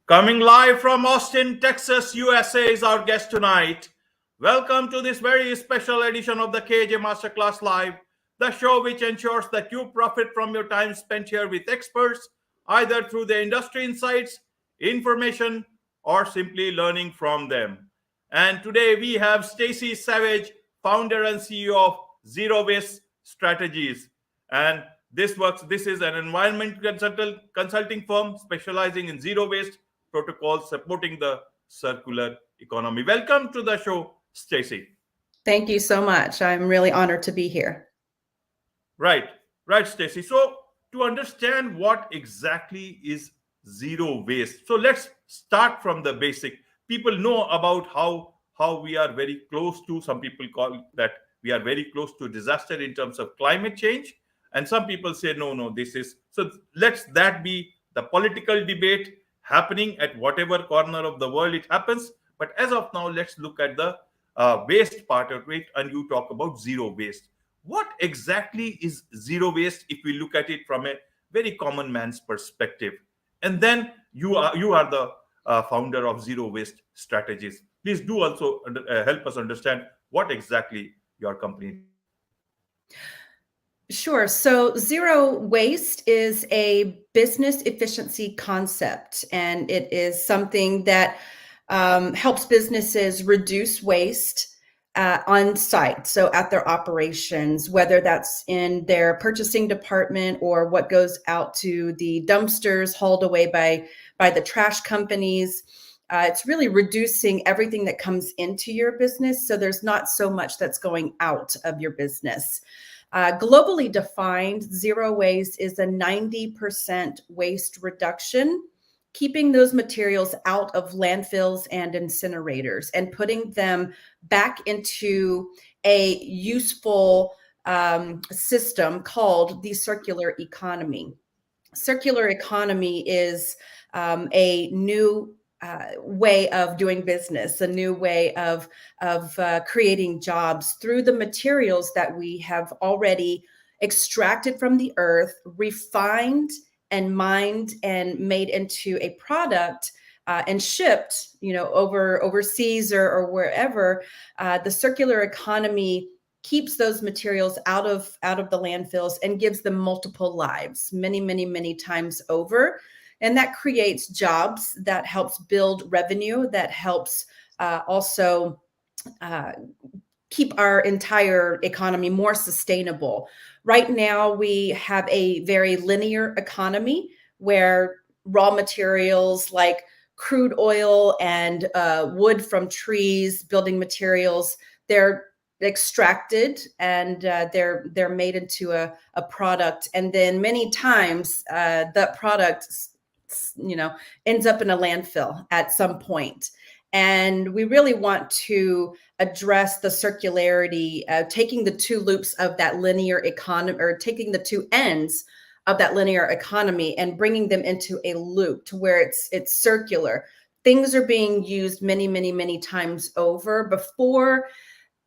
Coming live from Austin, Texas, USA is our guest tonight. Welcome to this very special edition of the KJ Masterclass Live, the show which ensures that you profit from your time spent here with experts, either through the industry insights, information, or simply learning from them. And today we have Stacy Savage, founder and CEO of Zero Waste Strategies. And this is an environment consulting firm specializing in zero waste protocols supporting the circular economy. Welcome to the show, Stacy. Thank you so much. I'm really honored to be here. Right, Stacy. So to understand what exactly is zero waste, so let's start from the basic. People know about how we are very close to. Some people call that we are very close to disaster in terms of climate change, and some people say no. This is so. Let's that be the political debate happening at whatever corner of the world it happens. But as of now, let's look at the waste part of it, and you talk about zero waste. What exactly is zero waste if we look at it from a very common man's perspective? And then you are the founder of Zero Waste Strategies. Please do also help us understand what exactly your company. Sure. So zero waste is a business efficiency concept, and it is something that helps businesses reduce waste on site. So at their operations, whether that's in their purchasing department or what goes out to the dumpsters hauled away by the trash companies. It's really reducing everything that comes into your business. So there's not so much that's going out of your business. Globally defined, zero waste is a 90% waste reduction, keeping those materials out of landfills and incinerators and putting them back into a useful system called the circular economy. Circular economy is a new way of doing business, a new way of creating jobs through the materials that we have already extracted from the earth, refined and mined and made into a product and shipped, overseas or wherever. The circular economy keeps those materials out of the landfills and gives them multiple lives, many times over. And that creates jobs, that helps build revenue, that helps also keep our entire economy more sustainable. Right now, we have a very linear economy where raw materials like crude oil and wood from trees, building materials, they're extracted and they're made into a product. And then many times that product ends up in a landfill at some point. And we really want to address the circularity, taking the two loops of that linear economy, or taking the two ends of that linear economy and bringing them into a loop to where it's circular. Things are being used many times over before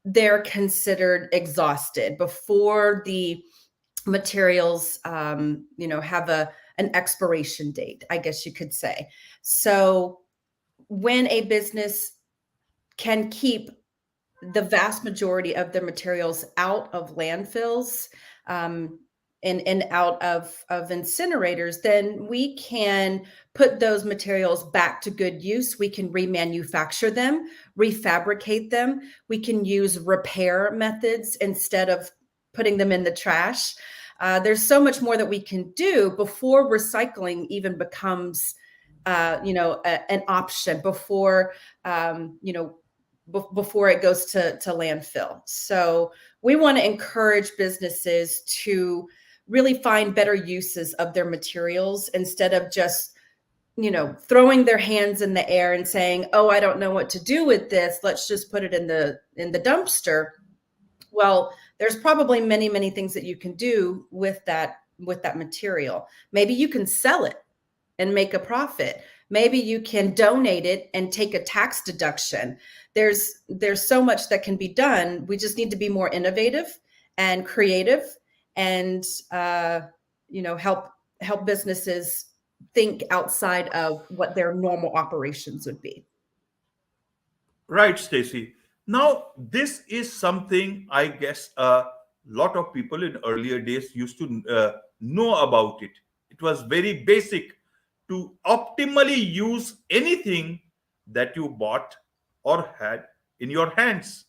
they're considered exhausted, before the materials, have an expiration date, I guess you could say. So when a business can keep the vast majority of their materials out of landfills and out of incinerators, then we can put those materials back to good use. We can remanufacture them, refabricate them. We can use repair methods instead of putting them in the trash. There's so much more that we can do before recycling even becomes an option, before before it goes to landfill. So we want to encourage businesses to really find better uses of their materials instead of just throwing their hands in the air and saying, oh, I don't know what to do with this, let's just put it in the dumpster. Well, there's probably many things that you can do with that material. Maybe you can sell it and make a profit. Maybe you can donate it and take a tax deduction. There's so much that can be done. We just need to be more innovative and creative and help businesses think outside of what their normal operations would be. Right, Stacy. Now, this is something I guess a lot of people in earlier days used to know about it. It was very basic to optimally use anything that you bought or had in your hands.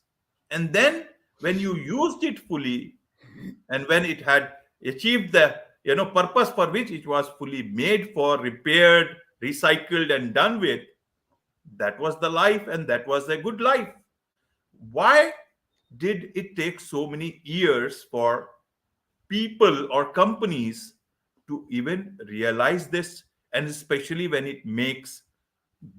And then when you used it fully, and when it had achieved the purpose for which it was fully made for, repaired, recycled, and done with, that was the life, and that was a good life. Why did it take so many years for people or companies to even realize this, and especially when it makes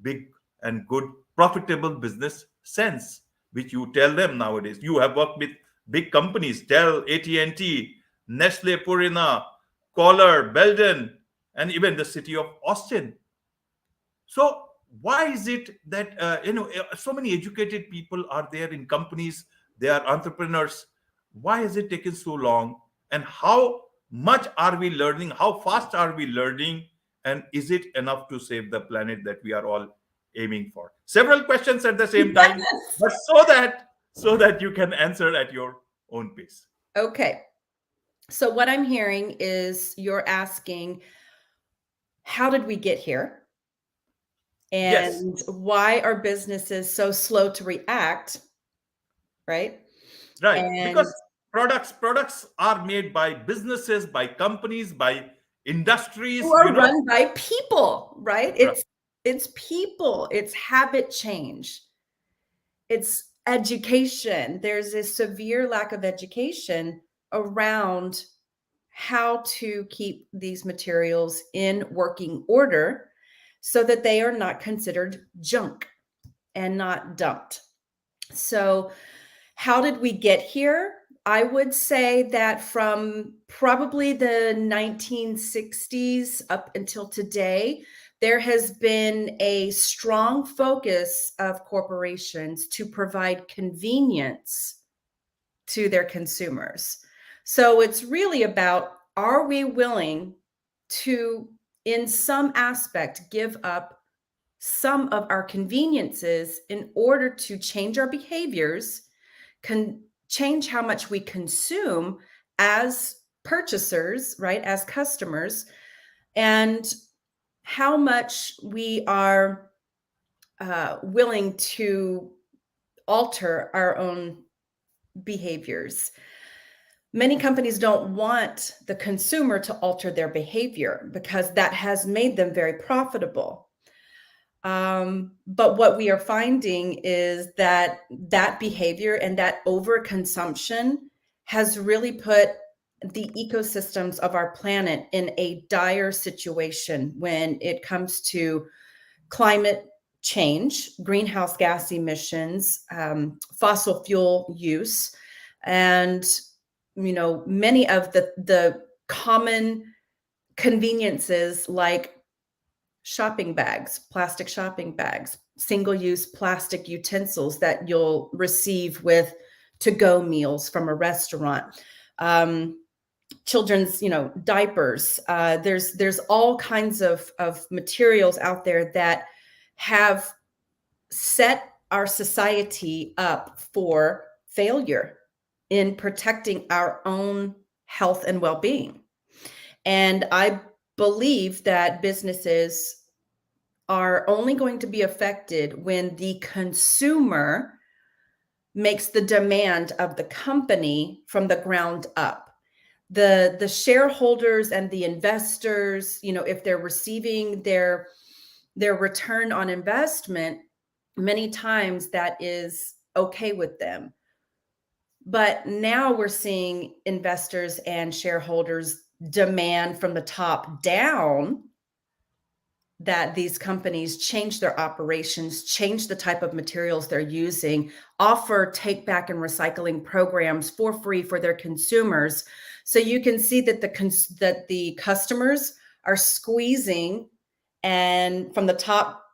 big and good profitable business sense, which you tell them nowadays? You have worked with big companies: Dell, AT&T, Nestle Purina, Kohler, Belden, and even the city of Austin. So why is it that so many educated people are there in companies? They are entrepreneurs. Why has it taken so long? And how much are we learning? How fast are we learning? And is it enough to save the planet that we are all aiming for? Several questions at the same time, Yes. but so that you can answer at your own pace. Okay. So what I'm hearing is you're asking, how did we get here? Yes, And why are businesses so slow to react, right? right. And Because products are made by businesses, by companies, by who industries. are run by people, right? Right. It's people, it's habit change, it's education. There's a severe lack of education around how to keep these materials in working order so that they are not considered junk and not dumped. So, how did we get here? I would say that from probably the 1960s up until today, there has been a strong focus of corporations to provide convenience to their consumers. So it's really about, are we willing to, in some aspect, give up some of our conveniences in order to change our behaviors, change how much we consume as purchasers, right, as customers, and how much we are willing to alter our own behaviors. Many companies don't want the consumer to alter their behavior because that has made them very profitable. But what we are finding is that that behavior and that overconsumption has really put the ecosystems of our planet in a dire situation when it comes to climate change, greenhouse gas emissions, fossil fuel use, and many of the common conveniences like shopping bags, plastic shopping bags, single-use plastic utensils that you'll receive with to-go meals from a restaurant, children's, diapers. There's all kinds of materials out there that have set our society up for failure in protecting our own health and well-being. And I believe that businesses are only going to be affected when the consumer makes the demand of the company from the ground up. The shareholders and the investors, if they're receiving their return on investment, many times that is okay with them. But now we're seeing investors and shareholders demand from the top down that these companies change their operations, change the type of materials they're using, offer take back and recycling programs for free for their consumers. So you can see that the customers are squeezing, and from the top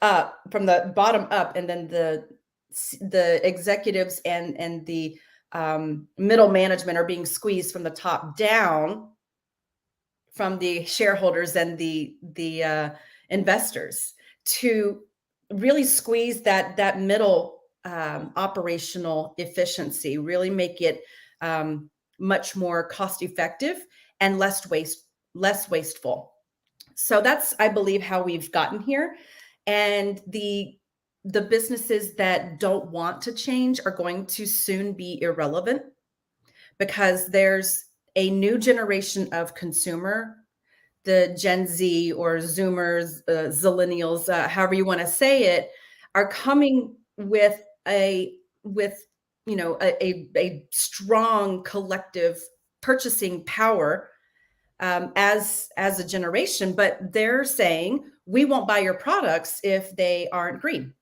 up, from the bottom up, and then the executives and the middle management are being squeezed from the top down the shareholders and the investors to really squeeze that middle operational efficiency, really make it much more cost effective and less wasteful. So that's, I believe, how we've gotten here. And the businesses that don't want to change are going to soon be irrelevant, because there's a new generation of consumer, the Gen Z or Zoomers, Zillennials, however you want to say it, are coming with a strong collective purchasing power as a generation, but they're saying we won't buy your products if they aren't green.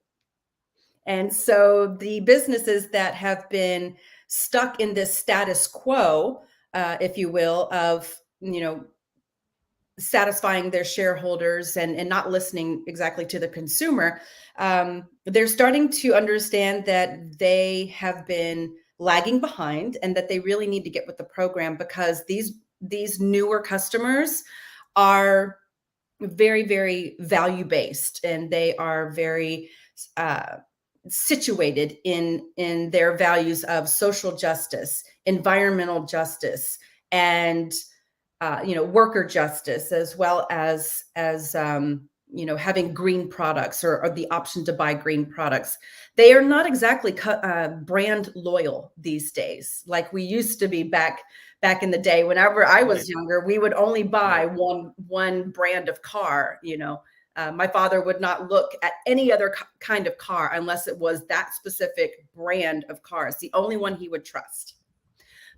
And so the businesses that have been stuck in this status quo, if you will, of satisfying their shareholders and not listening exactly to the consumer, they're starting to understand that they have been lagging behind and that they really need to get with the program, because these newer customers are very, very value based, and they are very situated in their values of social justice, environmental justice, and worker justice, as well as having green products or the option to buy green products. They are not exactly brand loyal these days, like we used to be back in the day. Whenever I was younger, we would only buy one brand of car. My father would not look at any other kind of car unless it was that specific brand of car. It's the only one he would trust.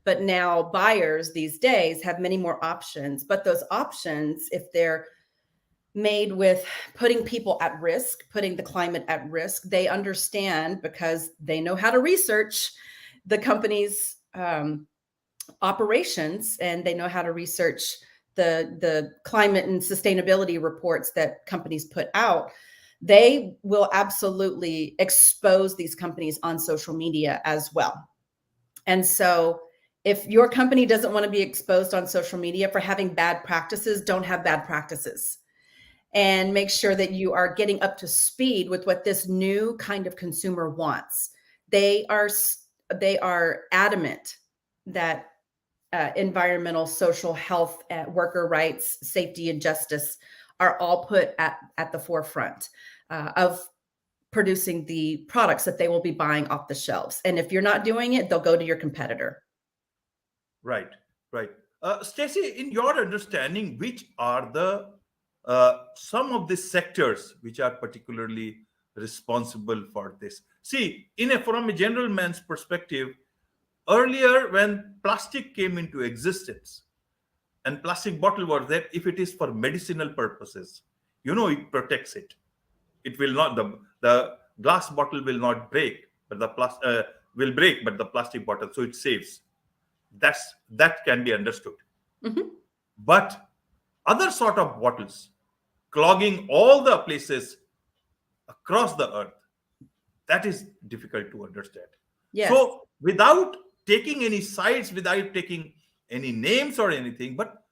But now buyers these days have many more options. But those options, if they're made with putting people at risk, putting the climate at risk, they understand, because they know how to research the company's operations, and they know how to research the climate and sustainability reports that companies put out. They will absolutely expose these companies on social media as well. And so if your company doesn't want to be exposed on social media for having bad practices, don't have bad practices. And make sure that you are getting up to speed with what this new kind of consumer wants. They are adamant that environmental, social, health, worker rights, safety, and justice are all put at the forefront of producing the products that they will be buying off the shelves. And if you're not doing it, they'll go to your competitor. Right, right. Stacy, in your understanding, which are the some of the sectors which are particularly responsible for this? See, from a general man's perspective, earlier when plastic came into existence and plastic bottle was there, if it is for medicinal purposes, it protects it. It will not, the glass bottle will not break, but will break, but the plastic bottle, so it saves. That can be understood. Mm-hmm. But other sort of bottles clogging all the places across the earth, that is difficult to understand. Yes. So without taking any sides, without taking any names or anything, but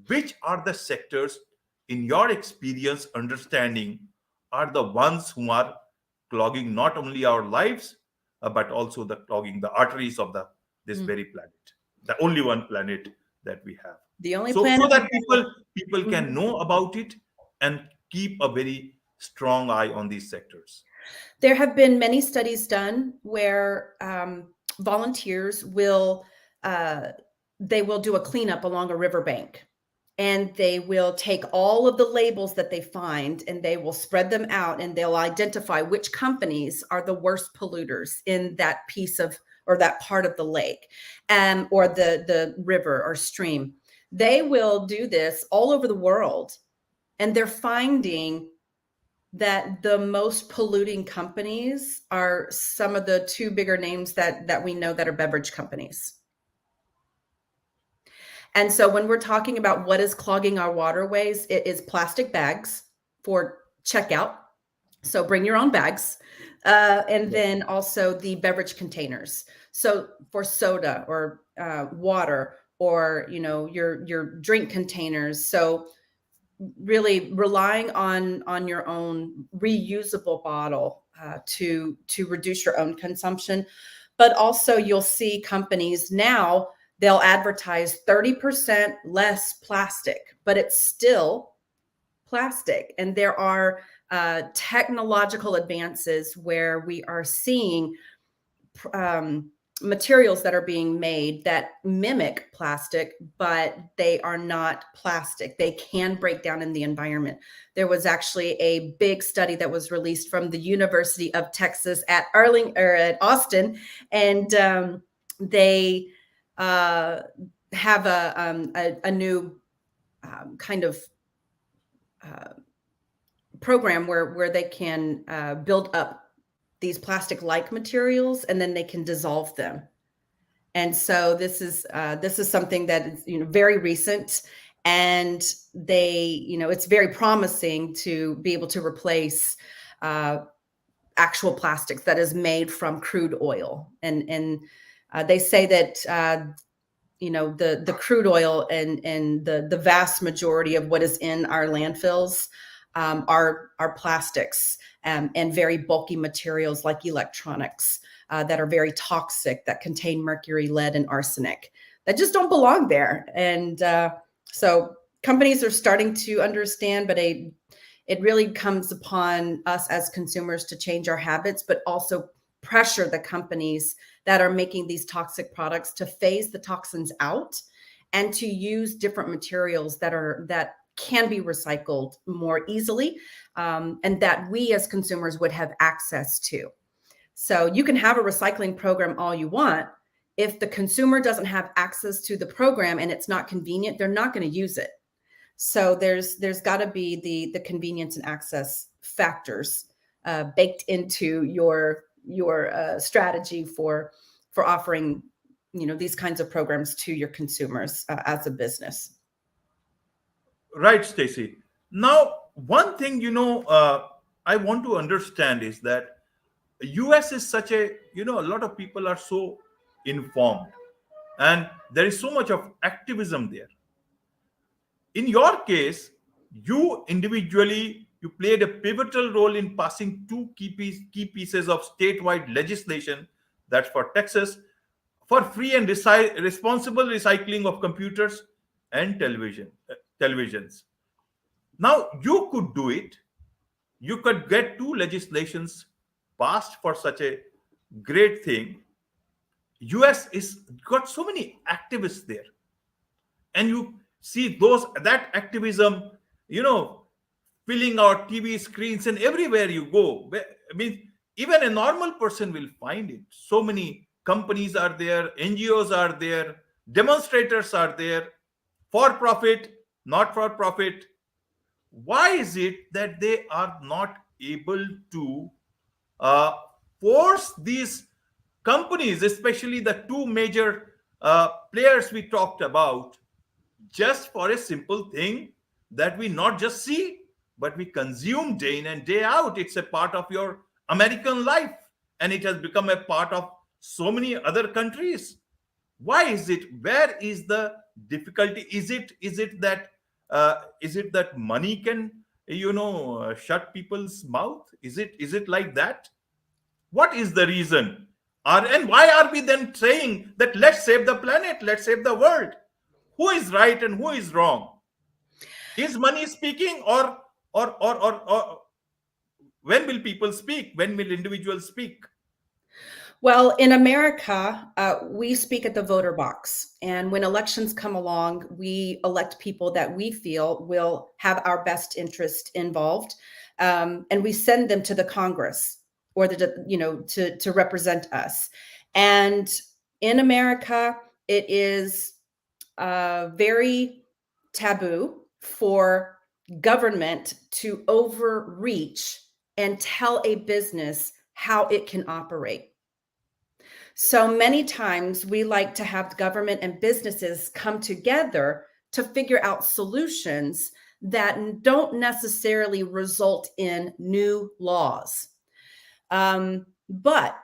which are the sectors in your experience, understanding, are the ones who are clogging not only our lives, but also clogging the arteries of this very planet, the only one planet that we have. The only so planet that people can Mhm. know about it and keep a very strong eye on these sectors. There have been many studies done where volunteers will do a cleanup along a riverbank, and they will take all of the labels that they find and they will spread them out, and they'll identify which companies are the worst polluters in that piece of, or that part of the lake, or the river or stream. They will do this all over the world, and they're finding that the most polluting companies are some of the two bigger names that we know that are beverage companies. And so when we're talking about what is clogging our waterways, it is plastic bags for checkout. So bring your own bags. And then also the beverage containers. So for soda or water or your drink containers. So really relying on your own reusable bottle to reduce your own consumption. But also you'll see companies now, they'll advertise 30% less plastic, but it's still plastic. And there are technological advances where we are seeing materials that are being made that mimic plastic, but they are not plastic. They can break down in the environment. There was actually a big study that was released from the University of Texas at at Austin, and they have a new kind of program where they can build up these plastic-like materials, and then they can dissolve them. And so this is something that is very recent, and it's very promising to be able to replace actual plastics that is made from crude oil. And they say that the crude oil and the vast majority of what is in our landfills are plastics and very bulky materials like electronics that are very toxic, that contain mercury, lead, and arsenic that just don't belong there. And so companies are starting to understand, but it really comes upon us as consumers to change our habits, but also pressure the companies that are making these toxic products to phase the toxins out and to use different materials that can be recycled more easily, and that we as consumers would have access to. So you can have a recycling program all you want. If the consumer doesn't have access to the program and it's not convenient, they're not going to use it. So there's got to be the convenience and access factors baked into your strategy for offering these kinds of programs to your consumers as a business. Right, Stacy. Now, one thing I want to understand is that US is such a lot of people are so informed, and there is so much of activism there. In your case, you individually you played a pivotal role in passing two key pieces of statewide legislation, that's for Texas, for free and responsible recycling of computers and televisions. Now you could do it. You could get two legislations passed for such a great thing. US is got so many activists there, and you see that activism, you know, filling our TV screens and everywhere you go. I mean, even a normal person will find it. So many companies are there, NGOs are there, demonstrators are there, for profit, not for profit. Why is it that they are not able to uh, force these companies, especially the two major players we talked about, just for a simple thing that we not just see, but we consume day in and day out? It's a part of your American life, and it has become a part of so many other countries. Why is it? Where is the difficulty? Is it that money can shut people's mouth? Is it like that? What is the reason? And why are we then saying that let's save the planet, let's save the world? Who is right and who is wrong? Is money speaking, or when will people speak? When will individuals speak? Well, in America, we speak at the voter box. And when elections come along, we elect people that we feel will have our best interest involved. And we send them to the Congress or to represent us. And in America, it is very taboo for government to overreach and tell a business how it can operate. So many times we like to have government and businesses come together to figure out solutions that don't necessarily result in new laws. But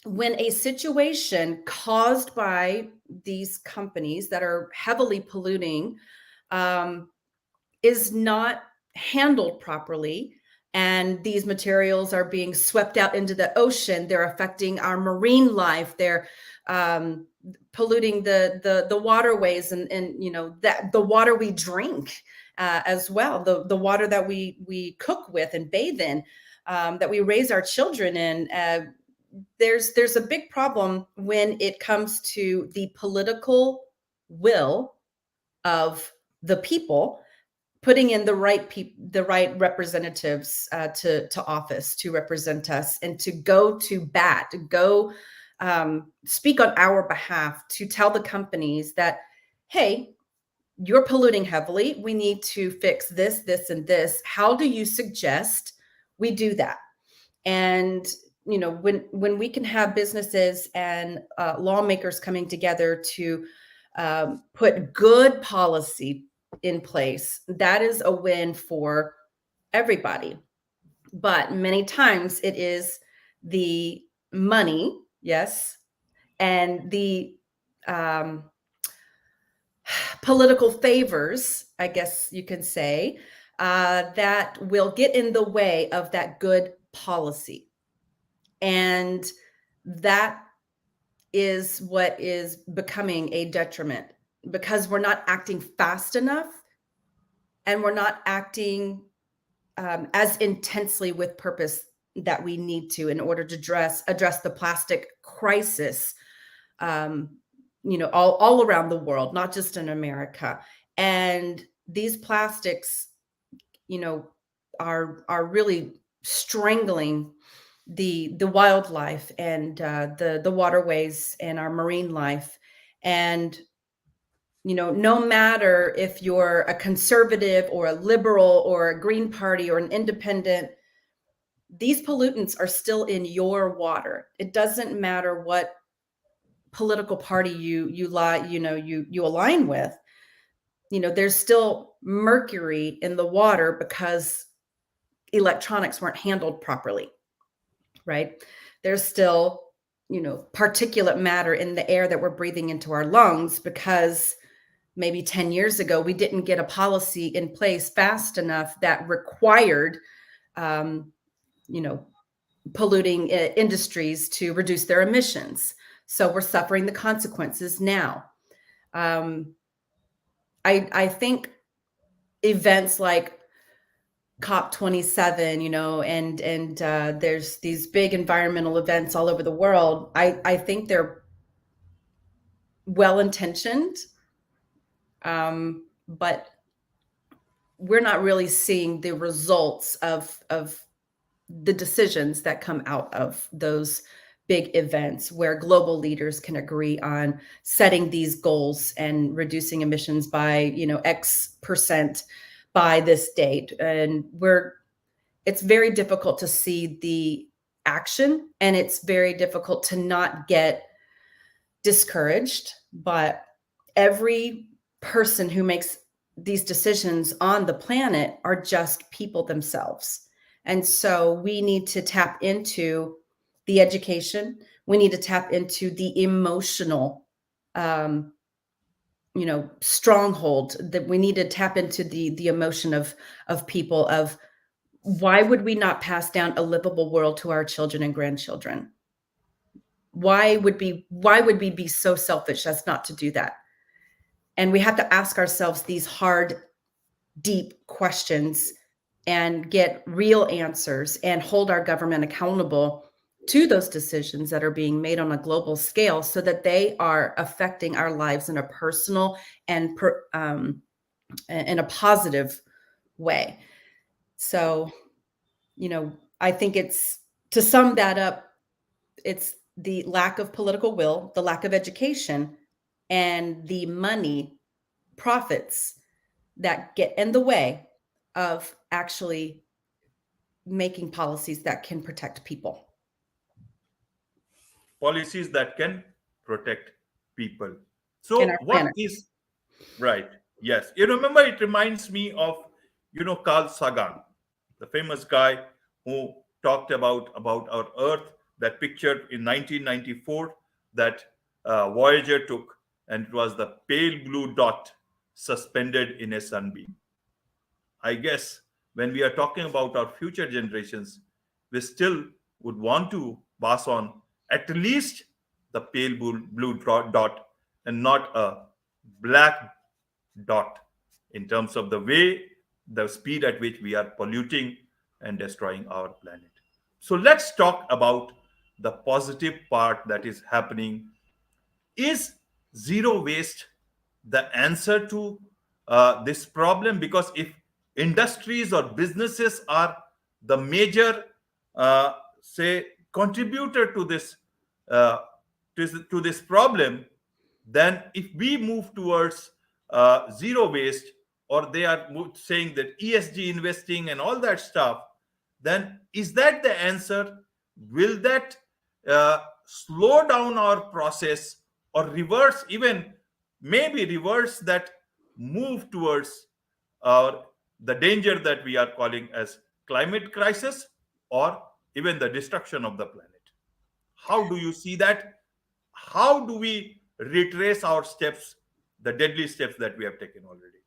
when a situation caused by these companies that are heavily polluting um, is not handled properly, and these materials are being swept out into the ocean, they're affecting our marine life, they're um, polluting the waterways, and that the water we drink as well, the water that we cook with and bathe in, that we raise our children in. There's a big problem when it comes to the political will of the people putting in the right representatives to office to represent us and to go to bat, to go speak on our behalf, to tell the companies that, hey, you're polluting heavily. We need to fix this, this, and this. How do you suggest we do that? And when we can have businesses and lawmakers coming together to put good policy in place, that is a win for everybody. But many times it is the money, yes, and the um, political favors, I guess you can say, that will get in the way of that good policy. And that is what is becoming a detriment, because we're not acting fast enough, and we're not acting as intensely with purpose that we need to in order to address the plastic crisis, um, all around the world, not just in America. And these plastics, are really strangling the wildlife and the waterways and our marine life. And no matter if you're a conservative or a liberal or a Green Party or an independent, these pollutants are still in your water. It doesn't matter what political party you align with. There's still mercury in the water because electronics weren't handled properly, right? There's still particulate matter in the air that we're breathing into our lungs because maybe 10 years ago we didn't get a policy in place fast enough that required um, polluting industries to reduce their emissions. So we're suffering the consequences now. um, I think events like COP27, and there's these big environmental events all over the world. I think they're well intentioned, but we're not really seeing the results of the decisions that come out of those big events where global leaders can agree on setting these goals and reducing emissions by X percent by this date. And it's very difficult to see the action, and it's very difficult to not get discouraged. But every person who makes these decisions on the planet are just people themselves. And so we need to tap into the education. We need to tap into the emotional, um, stronghold, that we need to tap into the emotion of people, of why would we not pass down a livable world to our children and grandchildren? Why would we be so selfish as not to do that? And we have to ask ourselves these hard, deep questions and get real answers and hold our government accountable to those decisions that are being made on a global scale, so that they are affecting our lives in a personal and in a positive way. So, I think to sum that up, it's the lack of political will, the lack of education, and the money profits that get in the way of actually making policies that can protect people Policies that can protect people. and So our what planet. is right? Yes, you remember, it reminds me of Carl Sagan, the famous guy who talked about our earth that picture in 1994 that Voyager took, and it was the pale blue dot suspended in a sunbeam. I guess when we are talking about our future generations, we still would want to pass on at least the pale blue dot and not a black dot in terms of the way, the speed at which we are polluting and destroying our planet. So let's talk about the positive part that is happening. Is zero waste the answer to this problem? Because if industries or businesses are the major, say, contributor to this, uh, to this problem, then if we move towards zero waste, or they are saying that ESG investing and all that stuff, then is that the answer? Will that slow down our process, or reverse, even maybe reverse that move towards the danger that we are calling as climate crisis, or even the destruction of the planet? How do you see that? How do we retrace our steps, the deadly steps that we have taken already?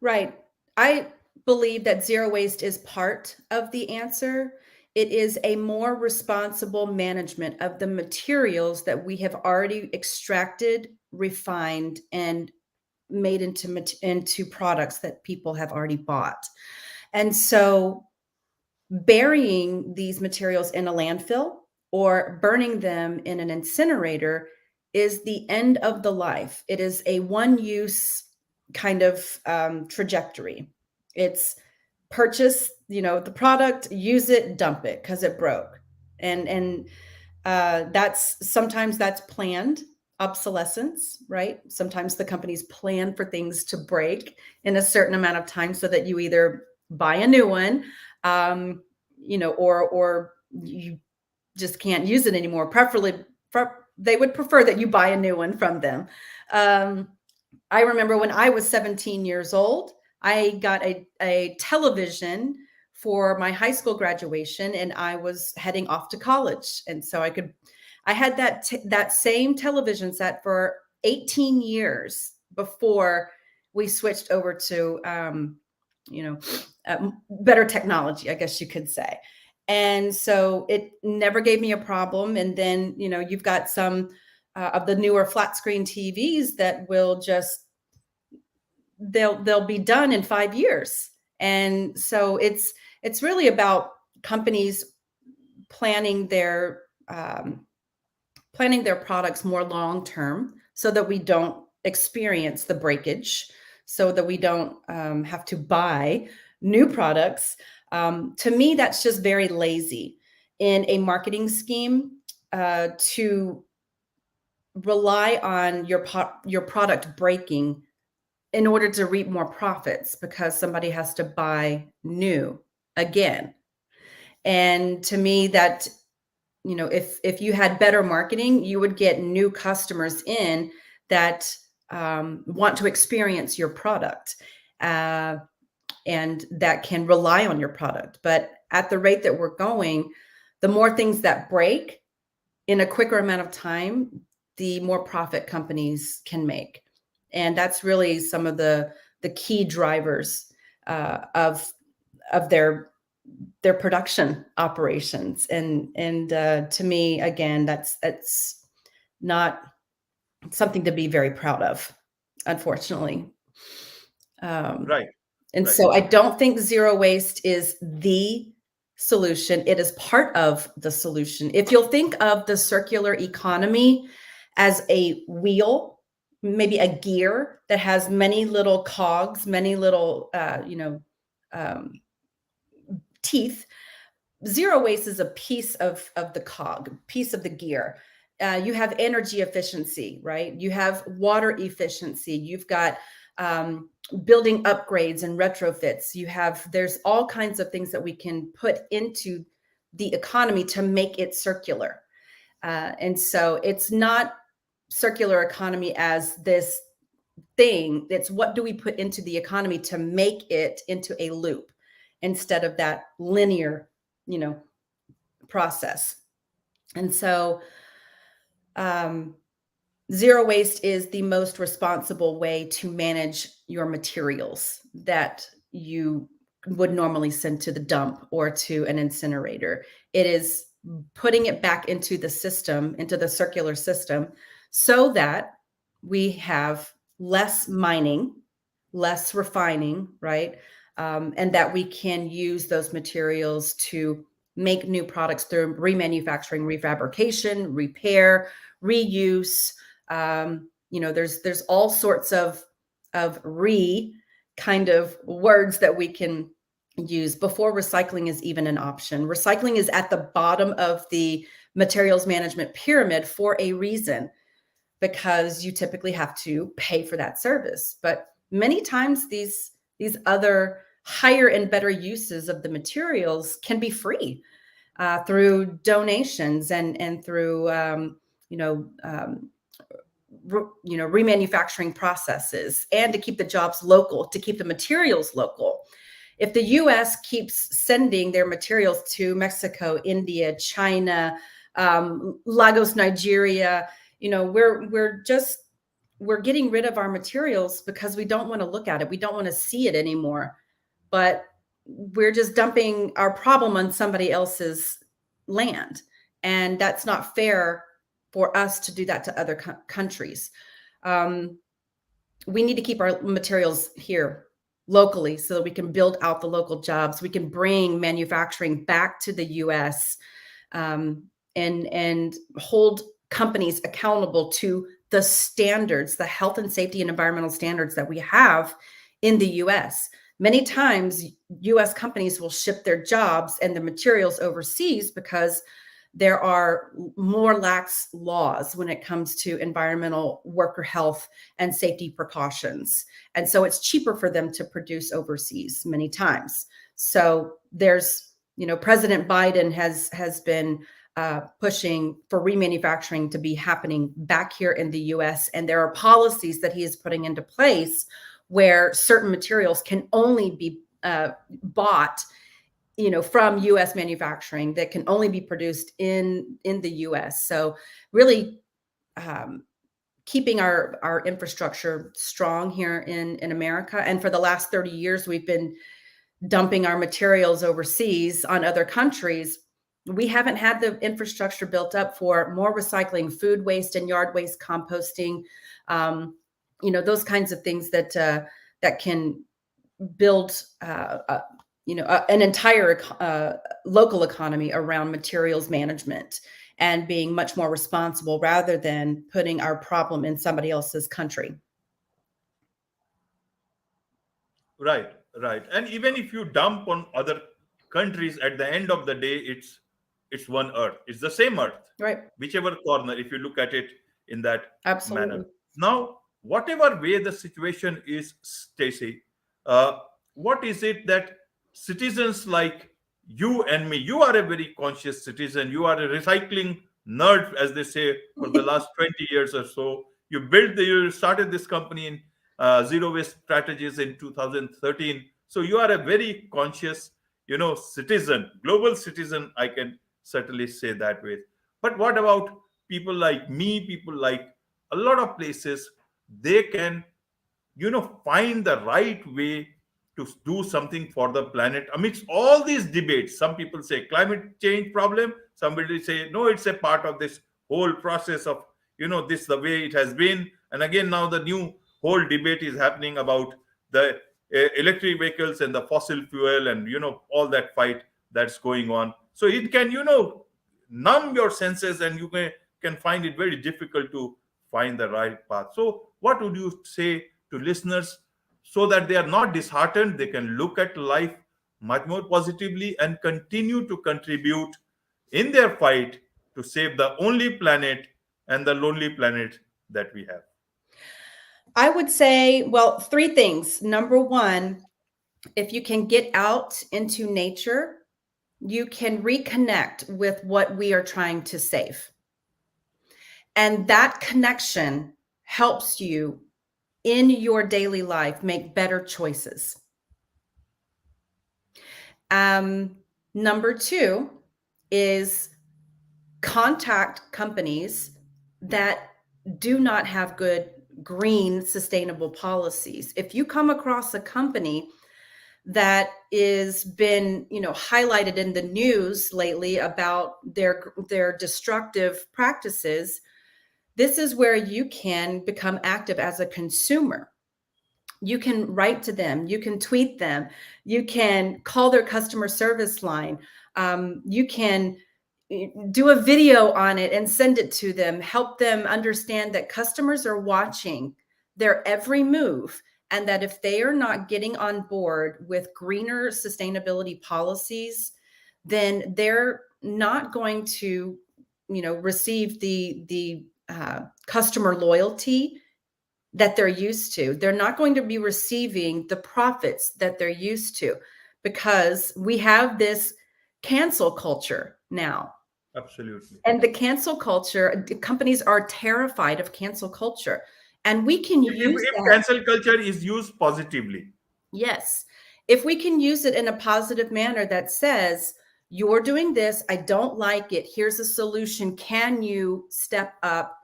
Right. I believe that zero waste is part of the answer. It is a more responsible management of the materials that we have already extracted, refined, and made into products that people have already bought. And so burying these materials in a landfill or burning them in an incinerator is the end of the life. It is a one use kind of trajectory. It's purchase, the product, use it, dump it because it broke. And that's planned obsolescence, right? Sometimes the companies plan for things to break in a certain amount of time so that you either buy a new one, or you just can't use it anymore. Preferably, they would prefer that you buy a new one from them. I remember when I was 17 years old, I got a television for my high school graduation, and I was heading off to college. And so I had that same television set for 18 years before we switched over to, better technology, I guess you could say. And so it never gave me a problem. And then, you've got some of the newer flat screen TVs that will they'll be done in 5 years. And so it's really about companies planning their products more long term, so that we don't experience the breakage, so that we don't have to buy new products. To me, that's just very lazy in a marketing scheme, to rely on your product breaking in order to reap more profits, because somebody has to buy new again. And to me, that, if you had better marketing, you would get new customers in that want to experience your product, and that can rely on your product. But at the rate that we're going, the more things that break in a quicker amount of time, the more profit companies can make. And that's really some of the key drivers of their production operations. And to me, again, that's not something to be very proud of, unfortunately. Right, And right, so I don't think zero waste is the solution. It is part of the solution. If you'll think of the circular economy as a wheel, maybe a gear that has many little cogs, many little, teeth. Zero waste is a piece of the cog, piece of the gear. You have energy efficiency, right? You have water efficiency. You've got building upgrades and retrofits. There's all kinds of things that we can put into the economy to make it circular. And so it's not circular economy as this thing. It's what do we put into the economy to make it into a loop, instead of that linear, process. And so, um, zero waste is the most responsible way to manage your materials that you would normally send to the dump or to an incinerator. It is putting it back into the system, into the circular system, so that we have less mining, less refining, right? And that we can use those materials to make new products through remanufacturing, refabrication, repair, reuse. There's all sorts of kind of words that we can use before recycling is even an option. Recycling is at the bottom of the materials management pyramid for a reason, because you typically have to pay for that service. But many times these other higher and better uses of the materials can be free, through donations and through you know um, remanufacturing processes, and to keep the jobs local, to keep the materials local. If the US keeps sending their materials to Mexico, India, China, Lagos, Nigeria, we're getting rid of our materials because we don't want to look at it. We don't want to see it anymore. But we're just dumping our problem on somebody else's land. And that's not fair for us to do that to other countries. Um, we need to keep our materials here locally so that we can build out the local jobs. We can bring manufacturing back to the US, and hold companies accountable to the standards, the health and safety and environmental standards that we have in the US. Many times, US companies will ship their jobs and the materials overseas because there are more lax laws when it comes to environmental worker health and safety precautions. And so it's cheaper for them to produce overseas many times. So President Biden has been pushing for remanufacturing to be happening back here in the US. And there are policies that he is putting into place where certain materials can only be bought from US manufacturing, that can only be produced in the US. So really, keeping our infrastructure strong here in America. And for the last 30 years, we've been dumping our materials overseas on other countries. We haven't had the infrastructure built up for more recycling, food waste and yard waste composting, those kinds of things that can build an entire local economy around materials management and being much more responsible, rather than putting our problem in somebody else's country. Right, right. And even if you dump on other countries, at the end of the day, it's one earth. It's the same earth, Right. whichever corner, if you look at it in that Absolutely. manner. Now, whatever way the situation is, Stacy, uh, what is it that citizens like you and me, you are a very conscious citizen, you are a recycling nerd, as they say, for the last 20 years or so. You started this company in zero waste strategies in 2013. So you are a very conscious, citizen, global citizen, I can certainly say that way. But what about people like me, people like a lot of places? They can find the right way to do something for the planet amidst all these debates. Some people say climate change problem, somebody say no, it's a part of this whole process of this the way it has been. And again, now the new whole debate is happening about the electric vehicles and the fossil fuel, and all that fight that's going on. So it can numb your senses, and you can find it very difficult to find the right path. So what would you say to listeners, so that they are not disheartened, they can look at life much more positively and continue to contribute in their fight to save the only planet and the lonely planet that we have? I would say, well, three things. Number one, if you can get out into nature, you can reconnect with what we are trying to save. And that connection helps you in your daily life make better choices. Number two is contact companies that do not have good green sustainable policies. If you come across a company that is been, highlighted in the news lately about their destructive practices, this is where you can become active as a consumer. You can write to them, you can tweet them, you can call their customer service line, you can do a video on it and send it to them, help them understand that customers are watching their every move, and that if they are not getting on board with greener sustainability policies, then they're not going to, receive the customer loyalty that they're used to. They're not going to be receiving the profits that they're used to, because we have this cancel culture now. Absolutely. And the cancel culture, companies are terrified of cancel culture. And we can use If that. cancel culture is used positively. Yes. If we can use it in a positive manner that says, you're doing this, I don't like it, here's a solution. Can you step up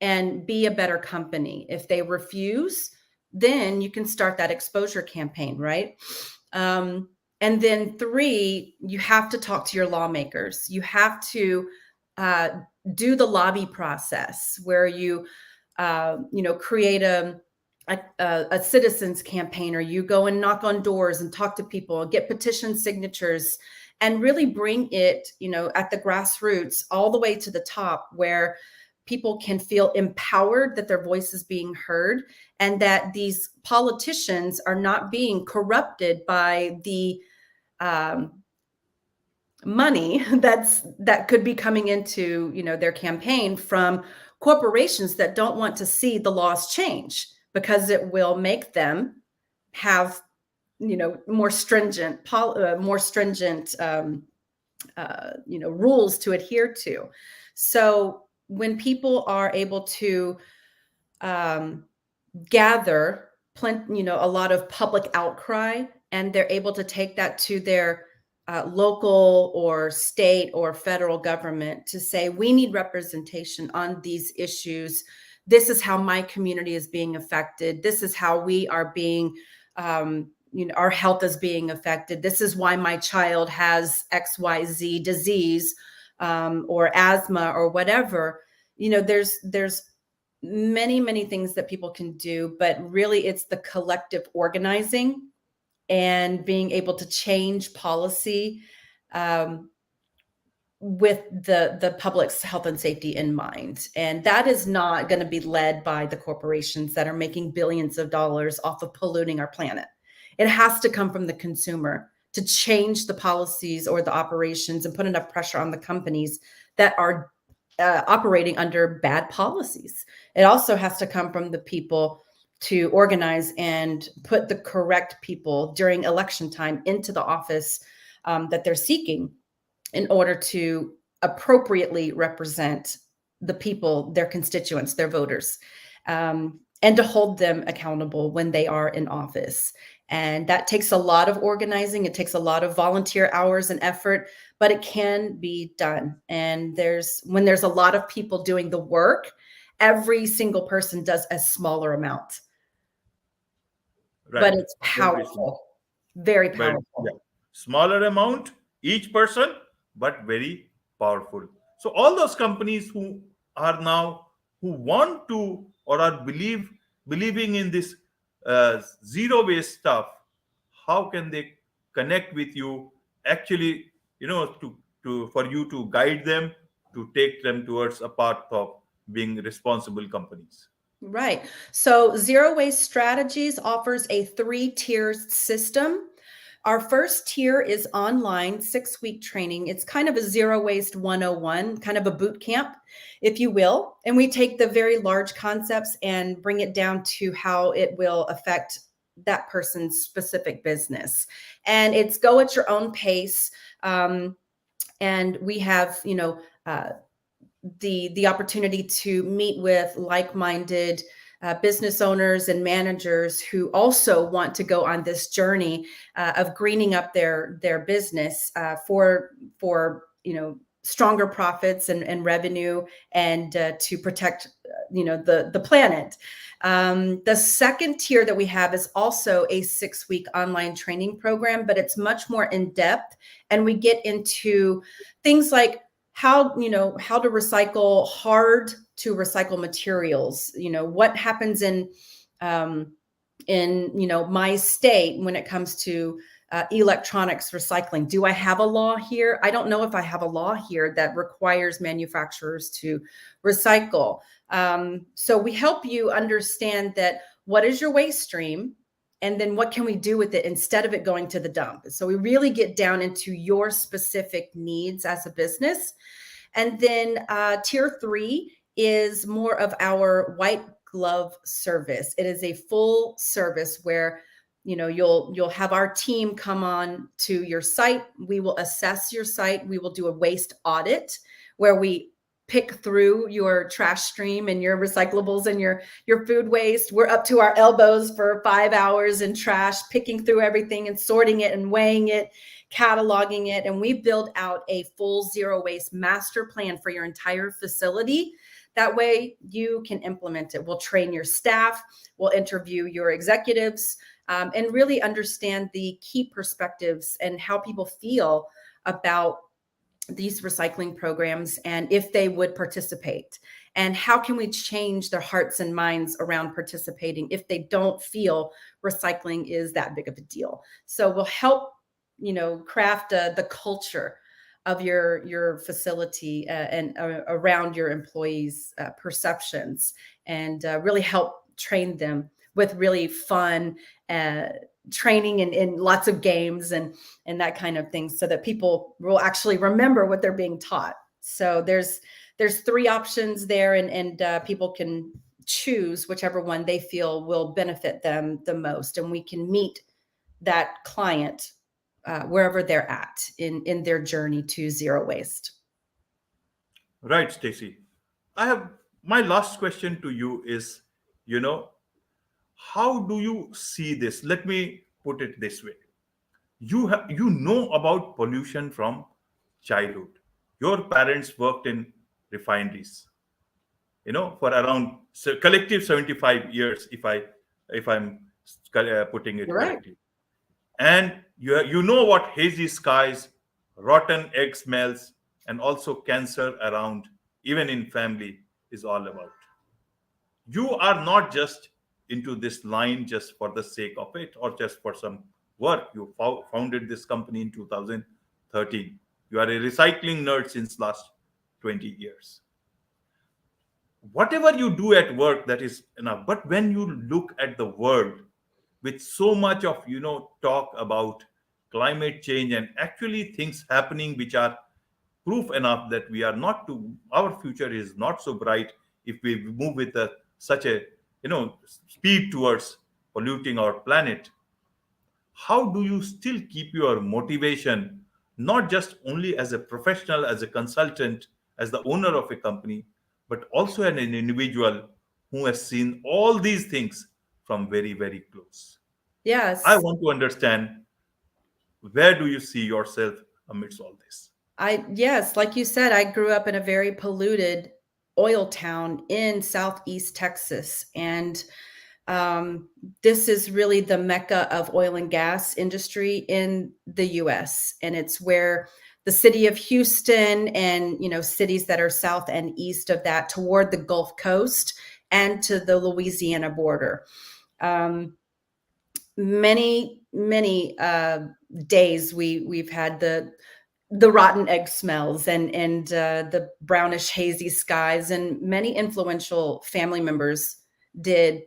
and be a better company? If they refuse, then you can start that exposure campaign, right? And then 3, you have to talk to your lawmakers. You have to do the lobby process where you, create a citizens campaign, or you go and knock on doors and talk to people, get petition signatures, and really bring it, at the grassroots all the way to the top, where people can feel empowered that their voice is being heard, and that these politicians are not being corrupted by the money that could be coming into, their campaign from corporations that don't want to see the laws change, because it will make them have, more stringent rules to adhere to. So when people are able to gather a lot of public outcry, and they're able to take that to their local or state or federal government to say, we need representation on these issues. This is how my community is being affected. This is how we are being, our health is being affected. This is why my child has XYZ disease, or asthma or whatever. There's many things that people can do, but really it's the collective organizing and being able to change policy with the public's health and safety in mind. And that is not going to be led by the corporations that are making billions of dollars off of polluting our planet. It has to come from the consumer to change the policies or the operations and put enough pressure on the companies that are operating under bad policies. It also has to come from the people to organize and put the correct people during election time into the office that they're seeking, in order to appropriately represent the people, their constituents, their voters, and to hold them accountable when they are in office. And that takes a lot of organizing. It takes a lot of volunteer hours and effort, but it can be done. And when there's a lot of people doing the work, every single person does a smaller amount. Right. But it's powerful, very powerful. Yeah. Smaller amount each person, but very powerful. So all those companies who want to, or are believing in this zero waste stuff, how can they connect with you? Actually, for you to guide them, to take them towards a path of being responsible companies. Right. So Zero Waste Strategies offers a 3-tier system. Our first tier is online 6-week training. It's kind of a Zero Waste 101, kind of a boot camp, if you will. And we take the very large concepts and bring it down to how it will affect that person's specific business. And it's go at your own pace. And we have, the opportunity to meet with like-minded business owners and managers who also want to go on this journey of greening up their business for stronger profits and revenue, and to protect, the planet. The second tier that we have is also a 6-week online training program, but it's much more in depth, and we get into things like how to recycle hard to recycle materials. What happens in my state when it comes to electronics recycling. Do I have a law here? I don't know if I have a law here that requires manufacturers to recycle. So we help you understand that what is your waste stream, and then what can we do with it instead of it going to the dump. So we really get down into your specific needs as a business. And then tier 3 is more of our white glove service. It is a full service where you'll have our team come on to your site. We will assess your site. We will do a waste audit where we pick through your trash stream and your recyclables and your food waste. We're up to our elbows for 5 hours in trash, picking through everything and sorting it and weighing it, cataloging it. And we build out a full zero waste master plan for your entire facility. That way you can implement it. We'll train your staff, we'll interview your executives, and really understand the key perspectives and how people feel about these recycling programs and if they would participate, and how can we change their hearts and minds around participating if they don't feel recycling is that big of a deal. So we'll help craft the culture of your facility and around your employees' perceptions, and really help train them with really fun training and lots of games and that kind of thing, so that people will actually remember what they're being taught. So there's 3 options there, and people can choose whichever one they feel will benefit them the most, and we can meet that client wherever they're at in their journey to zero waste. Right, Stacy. I have my last question to you is, you know, how do you see this? Let me put it this way. You know about pollution from childhood. Your parents worked in refineries, for around collective 75 years, if I'm putting it You're right. correctly. And you know what hazy skies, rotten egg smells, and also cancer around, even in family, is all about. You are not just into this line just for the sake of it or just for some work. You founded this company in 2013. You are a recycling nerd since last 20 years. Whatever you do at work, that is enough. But when you look at the world with so much of talk about climate change and actually things happening which are proof enough that we are not to our future is not so bright if we move with such a speed towards polluting our planet. How do you still keep your motivation, not just only as a professional, as a consultant, as the owner of a company, but also an individual who has seen all these things from very, very close? I Yes. want to understand, where do you see yourself amidst all this? Yes, like you said, I grew up in a very polluted oil town in Southeast Texas. And this is really the mecca of oil and gas industry in the US. And it's where the city of Houston and, cities that are south and east of that toward the Gulf Coast and to the Louisiana border. Many days we've had the rotten egg smells and the brownish hazy skies, and many influential family members did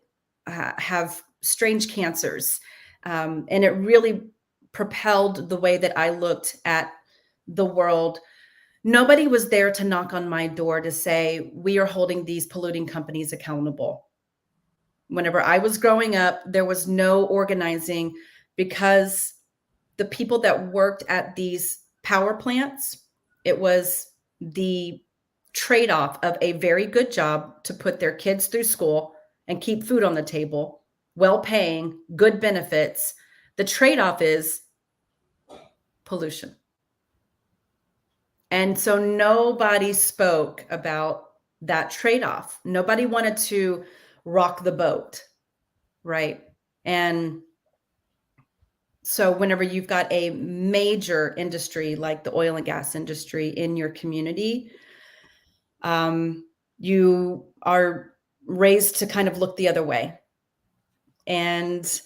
have strange cancers, and it really propelled the way that I looked at the world. Nobody was there to knock on my door to say we are holding these polluting companies accountable. Whenever I was growing up, there was no organizing, because the people that worked at these power plants, it was the trade-off of a very good job to put their kids through school and keep food on the table, well-paying, good benefits. The trade-off is pollution. And so nobody spoke about that trade-off. Nobody wanted to rock the boat, right? And so whenever you've got a major industry like the oil and gas industry in your community, you are raised to kind of look the other way. And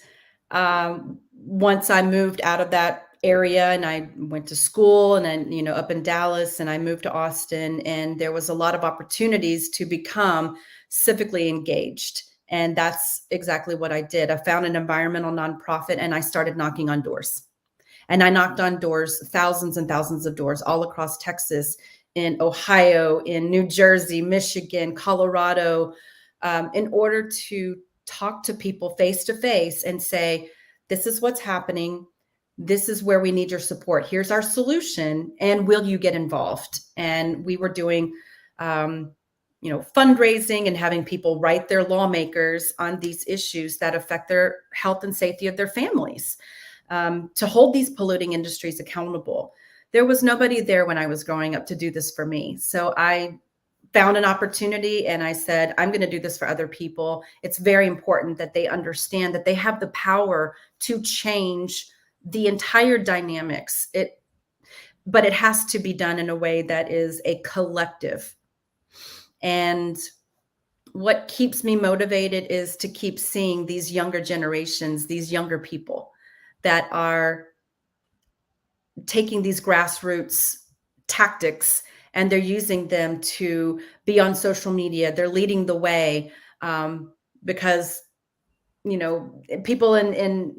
once I moved out of that area and I went to school and then, up in Dallas, and I moved to Austin, and there was a lot of opportunities to become civically engaged. And that's exactly what I did. I found an environmental nonprofit and I started knocking on doors. And I knocked on doors, thousands and thousands of doors all across Texas, in Ohio, in New Jersey, Michigan, Colorado, in order to talk to people face to face and say, this is what's happening. This is where we need your support. Here's our solution. And will you get involved? And we were doing, fundraising and having people write their lawmakers on these issues that affect their health and safety of their families, to hold these polluting industries accountable. There was nobody there when I was growing up to do this for me. So I found an opportunity and I said, I'm going to do this for other people. It's very important that they understand that they have the power to change the entire dynamics. But it has to be done in a way that is a collective. And what keeps me motivated is to keep seeing these younger generations, these younger people that are taking these grassroots tactics and they're using them to be on social media. They're leading the way, because people in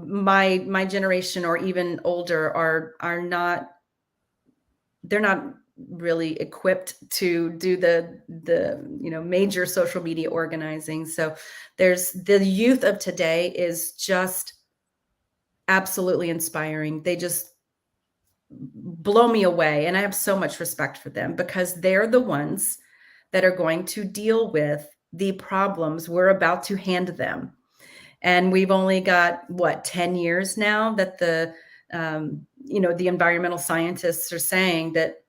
my generation or even older are not, they're not really equipped to do the major social media organizing. So there's the youth of today is just absolutely inspiring. They just blow me away. And I have so much respect for them because they're the ones that are going to deal with the problems we're about to hand them. And we've only got 10 years now that the environmental scientists are saying that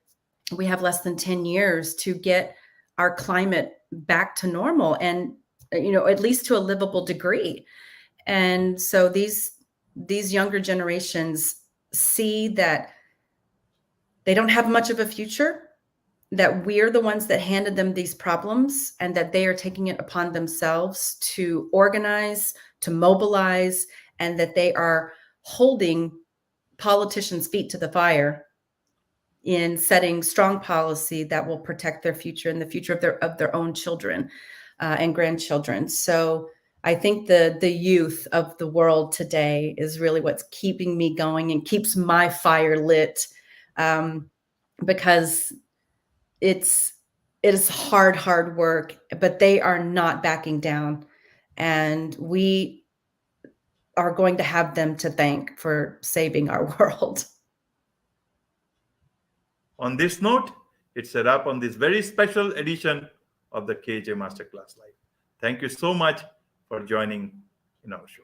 we have less than 10 years to get our climate back to normal and, at least to a livable degree. And so these younger generations see that they don't have much of a future, that we're the ones that handed them these problems, and that they are taking it upon themselves to organize, to mobilize, and that they are holding politicians' feet to the fire in setting strong policy that will protect their future and the future of their own children and grandchildren. So I think the youth of the world today is really what's keeping me going and keeps my fire lit, because it is hard work, but they are not backing down. And we are going to have them to thank for saving our world. On this note, it's a wrap on this very special edition of the KJ Masterclass Live. Thank you so much for joining in our show.